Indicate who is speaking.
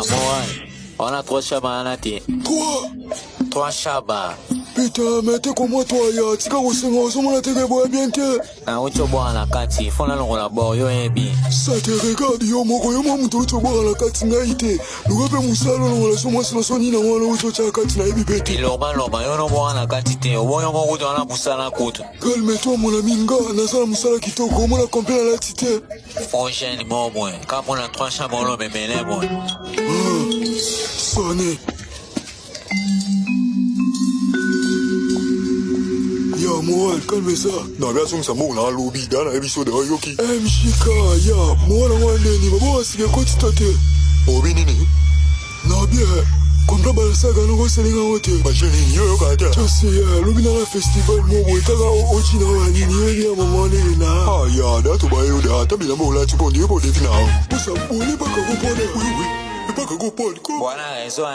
Speaker 1: moi, on a 3 chabas en athée. 3 chabas.
Speaker 2: Putain, mais t'es comme moi, toi, ya. Tika kusenga osomo na tege boya bien te.
Speaker 1: Na ucho boa na kati, fona longo la bo yo ebi.
Speaker 2: Ça te regarde, yo moko, yo mamuto ucho boya na kati na ite. Lugabe musalo longo la somo silo soni na wana ucho cha kati na ibi bete.
Speaker 1: Iloba yo no boa na kati te, obo yo mongo na busala kutu.
Speaker 2: Calme-toi, mon ami nga, nasala musala kitoko, omona kompe na lati te.
Speaker 1: Fonchen mo boy, kapo na 3 chabas lo bebele boy.
Speaker 2: Sonne. Ya Moal, calme ça. Na bia song samu na lobby dana episode wa yoki. Mshika ya mwana wande ni babo asige koti tote. Obi nini? Na bia kontra balasaga no goselinga wote. Basheni yo kata. Chose ya lobby na festival mo boitaga ochi na wani ni ya mamone na. Ya da to bayo da tabila mo la chipondi bo defina. Usa boni baka go pone. Oui. Baka go pone.
Speaker 1: Buena eso